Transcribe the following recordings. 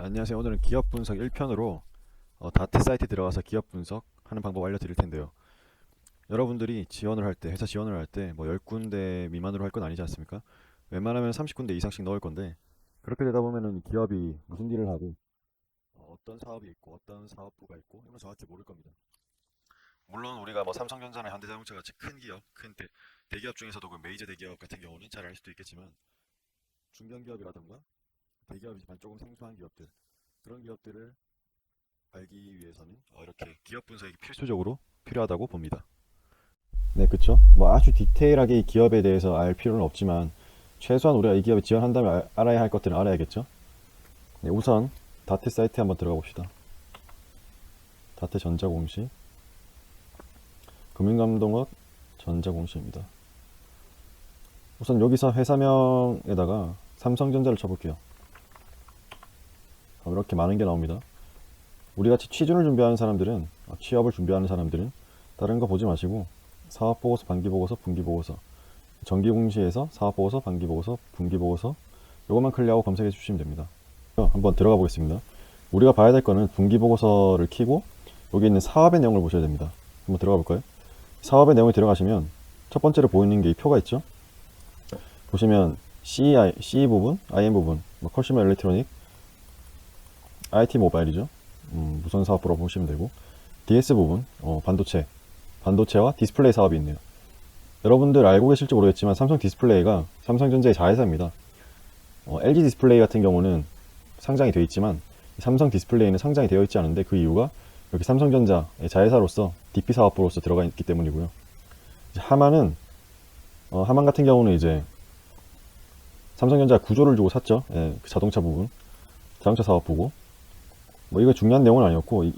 안녕하세요. 오늘은 기업 분석 1편으로 다트 사이트 들어가서 기업 분석하는 방법 알려드릴 텐데요. 여러분들이 지원을 할 때, 회사 지원을 할 때 뭐 10군데 미만으로 할 건 아니지 않습니까? 웬만하면 30군데 이상씩 넣을 건데 그렇게 되다 보면은 이 기업이 무슨 일을 하고 어떤 사업이 있고 어떤 사업부가 있고 이런 거 정확히 모를 겁니다. 물론 우리가 뭐 삼성전자나 현대자동차 같이 큰 기업, 대기업 중에서도 그 메이저 대기업 같은 경우는 잘 알 수도 있겠지만 중견기업이라던가 대기업이지만 조금 생소한 기업들 그런 기업들을 알기 위해서는 이렇게 기업 분석이 필수적으로 필요하다고 봅니다. 네, 그쵸. 뭐 아주 디테일하게 이 기업에 대해서 알 필요는 없지만 최소한 우리가 이 기업에 지원한다면 알아야 할 것들은 알아야겠죠. 네, 우선 다트 사이트에 한번 들어가 봅시다. 다트 전자공시 금융감독원 전자공시입니다. 우선 여기서 회사명에다가 삼성전자를 쳐볼게요. 그럼 이렇게 많은 게 나옵니다. 우리같이 취준을 준비하는 사람들은, 취업을 준비하는 사람들은 다른 거 보지 마시고 사업보고서, 반기보고서, 분기보고서, 정기공시에서 사업보고서, 반기보고서, 분기보고서 요것만 클리어하고 검색해 주시면 됩니다. 한번 들어가 보겠습니다. 우리가 봐야 될 거는 분기보고서를 키고 여기 있는 사업의 내용을 보셔야 됩니다. 한번 들어가 볼까요? 사업의 내용에 들어가시면 첫 번째로 보이는 게 이 표가 있죠. 보시면 CE 부분, IM 부분, 뭐 컨슈머 일렉트로닉, IT 모바일이죠. 무선 사업부라고 보시면 되고, DS 부분, 반도체와 디스플레이 사업이 있네요. 여러분들 알고 계실지 모르겠지만 삼성 디스플레이가 삼성전자의 자회사입니다. LG 디스플레이 같은 경우는 상장이 되어 있지만 삼성 디스플레이는 상장이 되어 있지 않은데 그 이유가 여기 삼성전자의 자회사로서 DP 사업부로서 들어가 있기 때문이고요. 하만은 하만 같은 경우는 이제 삼성전자 구조를 주고 샀죠. 예, 그 자동차 부분, 자동차 사업부고. 뭐 이거 중요한 내용은 아니었고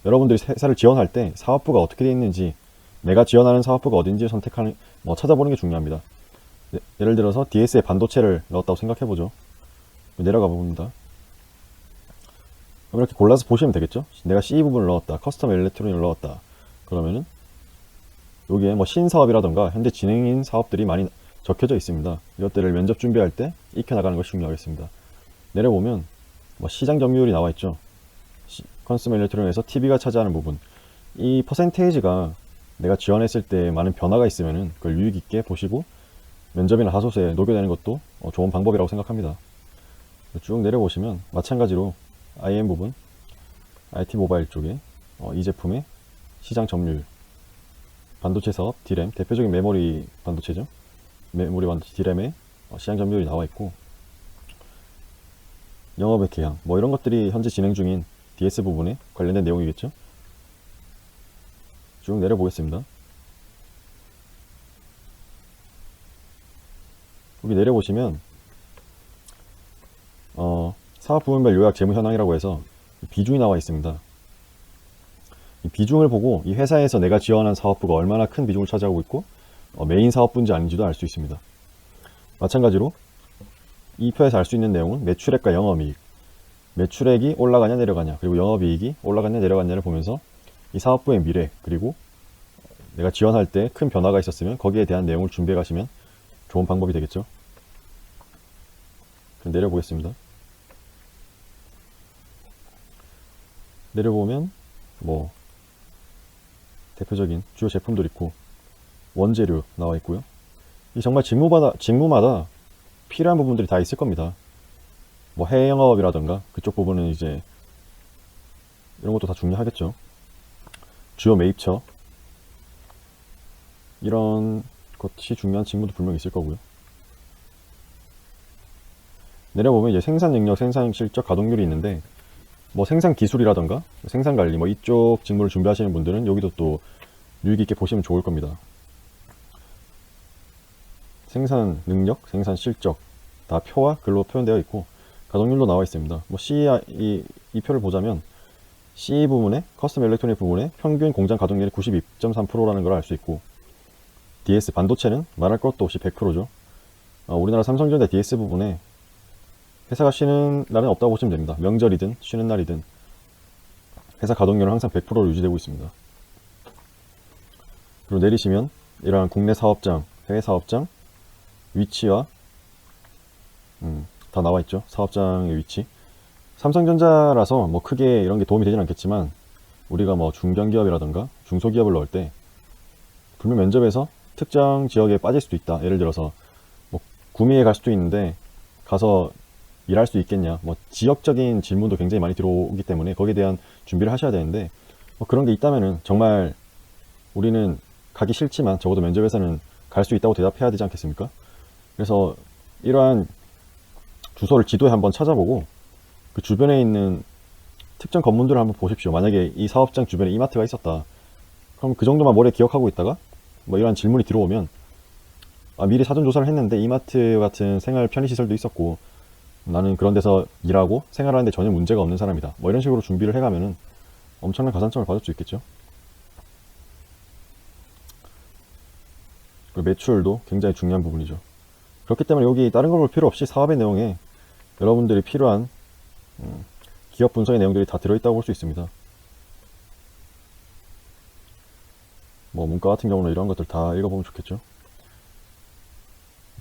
여러분들이 회사를 지원할 때 사업부가 어떻게 되어 있는지 내가 지원하는 사업부가 어딘지 선택하는 찾아보는 게 중요합니다. 네, 예를 들어서 DS에 반도체를 넣었다고 생각해 보죠. 내려가 봅니다. 이렇게 골라서 보시면 되겠죠. 내가 CE 부분을 넣었다, 커스텀 일렉트로닉을 넣었다. 그러면은 여기에 뭐 신사업이라던가 현재 진행인 사업들이 많이 적혀져 있습니다. 이것들을 면접 준비할 때 익혀나가는 것이 중요하겠습니다. 내려보면 뭐 시장 점유율이 나와 있죠. 컨슈머 일렉트로닉에서 TV가 차지하는 부분, 이 퍼센테이지가 내가 지원했을 때 많은 변화가 있으면은 그걸 유익 있게 보시고 면접이나 하소서에 녹여내는 것도 좋은 방법이라고 생각합니다. 쭉 내려보시면 마찬가지로 IM 부분, IT 모바일 쪽에 이 제품의 시장 점유율, 반도체 사업, D램, 대표적인 메모리 반도체죠. 메모리 반도체 D램의 시장 점유율이 나와 있고, 영업의 계약, 뭐 이런 것들이 현재 진행 중인 DS 부분에 관련된 내용이겠죠. 쭉 내려보겠습니다. 여기 내려보시면 사업 부문별 요약 재무 현황이라고 해서 비중이 나와 있습니다. 이 비중을 보고 이 회사에서 내가 지원한 사업부가 얼마나 큰 비중을 차지하고 있고 메인 사업부인지 아닌지도 알 수 있습니다. 마찬가지로 이 표에서 알 수 있는 내용은 매출액과 영업이익, 매출액이 올라가냐 내려가냐, 그리고 영업이익이 올라가냐 내려가냐를 보면서 이 사업부의 미래, 그리고 내가 지원할 때 큰 변화가 있었으면 거기에 대한 내용을 준비해 가시면 좋은 방법이 되겠죠. 그럼 내려보겠습니다. 내려보면 뭐 대표적인 주요 제품들 있고 원재료 나와 있고요. 이 정말 직무마다 필요한 부분들이 다 있을 겁니다. 뭐 해외 영업이라던가 그쪽 부분은 이제 이런 것도 다 중요하겠죠. 주요 매입처, 이런 것이 중요한 직무도 분명히 있을 거고요. 내려보면 이제 생산 능력, 생산 실적, 가동률이 있는데 뭐 생산 기술이라던가 생산 관리 뭐 이쪽 직무를 준비하시는 분들은 여기도 또 유익 있게 보시면 좋을 겁니다. 생산 능력, 생산 실적 다 표와 글로 표현되어 있고 가동률도 나와 있습니다. 뭐 이 표를 보자면 CE 부분에 커스텀 일렉트로닉 부분에 평균 공장 가동률이 92.3%라는 걸 알 수 있고, DS 반도체는 말할 것도 없이 100%죠. 우리나라 삼성전자 DS 부분에 회사가 쉬는 날은 없다고 보시면 됩니다. 명절이든 쉬는 날이든 회사 가동률은 항상 100%로 유지되고 있습니다. 그리고 내리시면 이러한 국내 사업장, 해외 사업장 위치와 다 나와 있죠. 사업장의 위치. 삼성전자라서 뭐 크게 이런 게 도움이 되진 않겠지만 우리가 뭐 중견기업이라던가 중소기업을 넣을 때 분명 면접에서 특정 지역에 빠질 수도 있다. 예를 들어서 뭐 구미에 갈 수도 있는데 가서 일할 수 있겠냐. 뭐 지역적인 질문도 굉장히 많이 들어오기 때문에 거기에 대한 준비를 하셔야 되는데 뭐 그런 게 있다면은 정말 우리는 가기 싫지만 적어도 면접에서는 갈 수 있다고 대답해야 되지 않겠습니까? 그래서 이러한 주소를 지도에 한번 찾아보고 그 주변에 있는 특정 건물들을 한번 보십시오. 만약에 이 사업장 주변에 이마트가 있었다. 그럼 그 정도만 머리에 기억하고 있다가 뭐 이러한 질문이 들어오면 미리 사전 조사를 했는데 이마트 같은 생활 편의시설도 있었고 나는 그런 데서 일하고 생활하는데 전혀 문제가 없는 사람이다. 뭐 이런 식으로 준비를 해가면은 엄청난 가산점을 받을 수 있겠죠. 그리고 매출도 굉장히 중요한 부분이죠. 그렇기 때문에 여기 다른 걸 볼 필요 없이 사업의 내용에 여러분들이 필요한 기업 분석의 내용들이 다 들어있다고 볼 수 있습니다. 뭐 문과 같은 경우는 이런 것들 다 읽어보면 좋겠죠.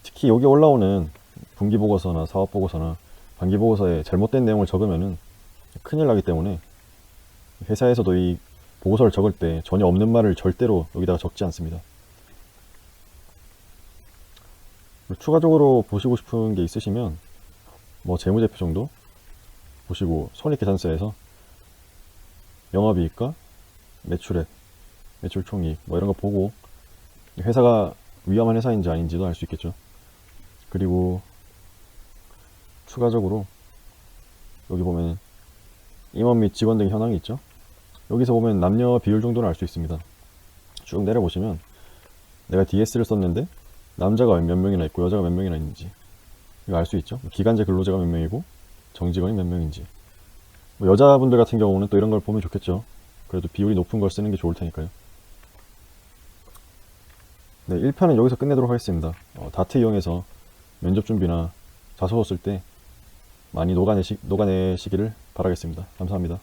특히 여기 올라오는 분기보고서나 사업보고서나 반기보고서에 잘못된 내용을 적으면은 큰일 나기 때문에 회사에서도 이 보고서를 적을 때 전혀 없는 말을 절대로 여기다가 적지 않습니다. 추가적으로 보시고 싶은 게 있으시면 뭐 재무제표 정도 보시고 손익계산서에서 영업이익과 매출액, 매출총이익 뭐 이런 거 보고 회사가 위험한 회사인지 아닌지도 알 수 있겠죠. 그리고 추가적으로 여기 보면 임원 및 직원 등 현황이 있죠. 여기서 보면 남녀 비율 정도는 알 수 있습니다. 쭉 내려보시면 내가 DS를 썼는데 남자가 몇 명이나 있고 여자가 몇 명이나 있는지 이거 알 수 있죠. 기간제 근로자가 몇 명이고 정직원이 몇 명인지. 뭐 여자분들 같은 경우는 또 이런 걸 보면 좋겠죠. 그래도 비율이 높은 걸 쓰는 게 좋을 테니까요. 네, 1편은 여기서 끝내도록 하겠습니다. 다트 이용해서 면접 준비나 자소서 쓸 때 많이 녹아내시기를 바라겠습니다. 감사합니다.